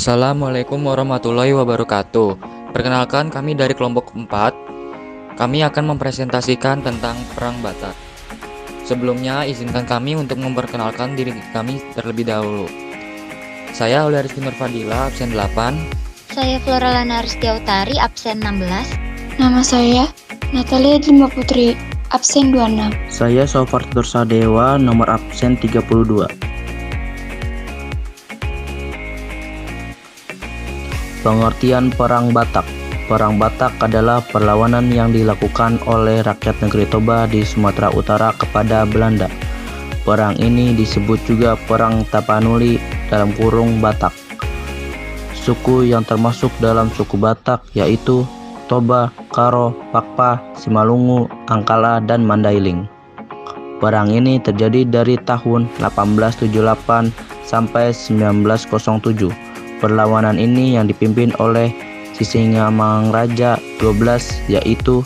Assalamualaikum warahmatullahi wabarakatuh. Perkenalkan, kami dari kelompok 4. Kami akan mempresentasikan tentang Perang Batak. Sebelumnya, izinkan kami untuk memperkenalkan diri kami terlebih dahulu. Saya Aulia Rizky Nurfadila, absen 8. Saya Flora Lana Ristiautari, absen 16. Nama saya Natalia Jima Putri, absen 26. Saya Sofar Tursadewa, nomor absen 32. Pengertian Perang Batak. Perang Batak adalah perlawanan yang dilakukan oleh rakyat negeri Toba di Sumatera Utara kepada Belanda. Perang ini disebut juga Perang Tapanuli (Batak). Suku yang termasuk dalam suku Batak yaitu Toba, Karo, Pakpa, Simalungu, Angkala, dan Mandailing. Perang ini terjadi dari tahun 1878 sampai 1907. Perlawanan ini yang dipimpin oleh Sisingamangaraja 12 yaitu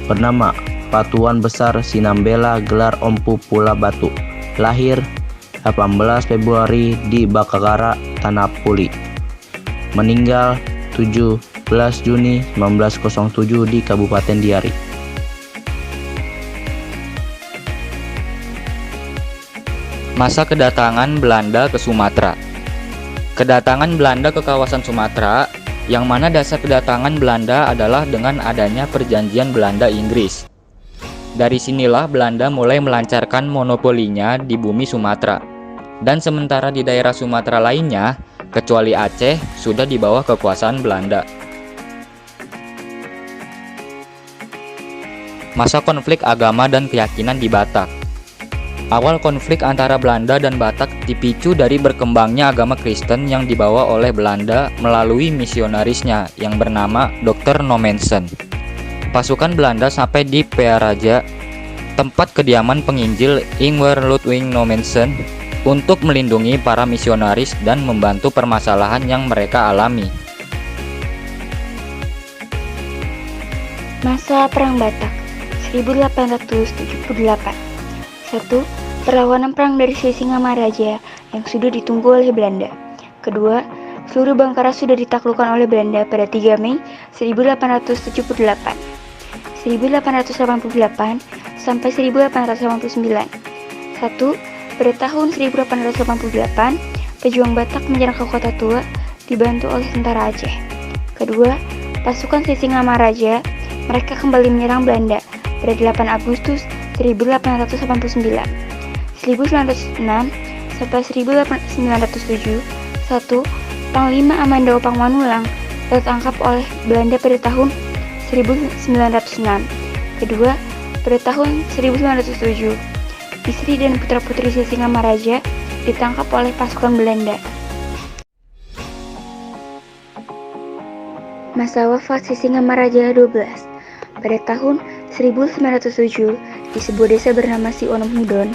bernama Patuan Besar Sinambela gelar Empu Pula Batu. Lahir 18 Februari di Bakakara, Tanah Puli. Meninggal 17 Juni 1907 di Kabupaten Diari. Masa kedatangan Belanda ke Sumatera. Kedatangan Belanda ke kawasan Sumatera, yang mana dasar kedatangan Belanda adalah dengan adanya perjanjian Belanda-Inggris. Dari sinilah Belanda mulai melancarkan monopolinya di bumi Sumatera. Dan sementara di daerah Sumatera lainnya, kecuali Aceh, sudah di bawah kekuasaan Belanda. Masa konflik agama dan keyakinan di Batak. Awal konflik antara Belanda dan Batak dipicu dari berkembangnya agama Kristen yang dibawa oleh Belanda melalui misionarisnya yang bernama Dr. Nommensen. Pasukan Belanda sampai di Pearaja, tempat kediaman penginjil Ingwer Ludwig Nommensen, untuk melindungi para misionaris dan membantu permasalahan yang mereka alami. Masa Perang Batak 1878. 1. Perlawanan perang dari Sisingamaraja yang sudah ditunggu oleh Belanda. Kedua, seluruh Bangkara sudah ditaklukkan oleh Belanda pada 3 Mei 1878. 1888 sampai 1889. 1. Pada tahun 1888, pejuang Batak menyerang ke Kota Tua dibantu oleh tentara Aceh. Kedua, pasukan Sisingamaraja mereka kembali menyerang Belanda pada 8 Agustus 1889. 1906 sampai 1907. 1. Panglima Amanda Opang Manulang tertangkap oleh Belanda pada tahun 1906. Kedua, pada tahun 1907, istri dan putra-putri Sisingamaraja ditangkap oleh pasukan Belanda. Masa wafat Sisingamaraja 12. Pada tahun 1907, di sebuah desa bernama Sionom Hudon,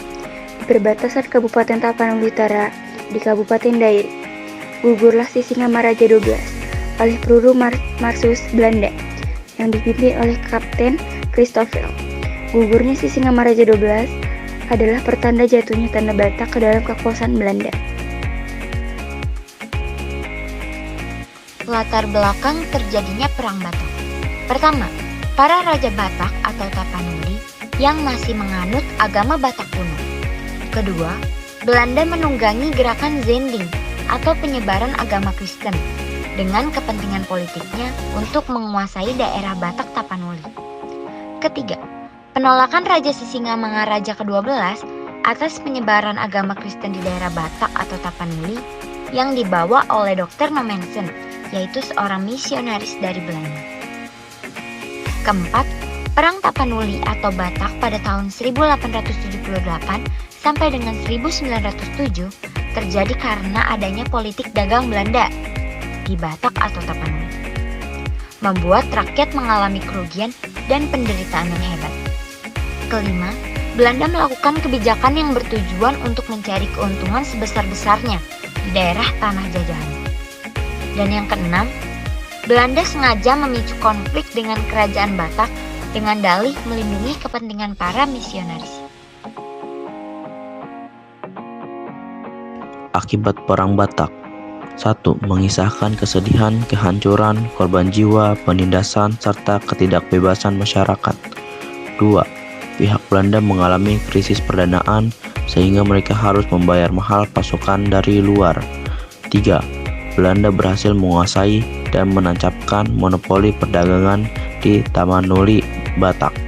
di perbatasan Kabupaten Tapanuli Utara, di Kabupaten Dairi, gugurlah Sisingamaraja 12 oleh peluru Marsus Belanda yang dipimpin oleh Kapten Christoffel. Gugurnya Sisingamaraja 12 adalah pertanda jatuhnya tanah Batak ke dalam kekuasaan Belanda. Latar belakang terjadinya Perang Batak. Pertama, para Raja Batak atau Tapanuli yang masih menganut agama Batak kuno. Kedua, Belanda menunggangi gerakan Zending atau penyebaran agama Kristen dengan kepentingan politiknya untuk menguasai daerah Batak Tapanuli. Ketiga, penolakan Raja Sisingamangaraja ke-12 atas penyebaran agama Kristen di daerah Batak atau Tapanuli yang dibawa oleh Dr. Nommensen, yaitu seorang misionaris dari Belanda. Keempat, Perang Tapanuli atau Batak pada tahun 1878 sampai dengan 1907 terjadi karena adanya politik dagang Belanda di Batak atau Tapanuli, membuat rakyat mengalami kerugian dan penderitaan yang hebat. Kelima, Belanda melakukan kebijakan yang bertujuan untuk mencari keuntungan sebesar-besarnya di daerah tanah jajahan. Dan yang keenam, Belanda sengaja memicu konflik dengan kerajaan Batak dengan dalih melindungi kepentingan para misionaris. Akibat Perang Batak. 1. Mengisahkan kesedihan, kehancuran, korban jiwa, penindasan, serta ketidakbebasan masyarakat. 2. Pihak Belanda mengalami krisis perdanaan sehingga mereka harus membayar mahal pasukan dari luar. 3. Belanda berhasil menguasai dan menancapkan monopoli perdagangan di Tapanuli, Batak.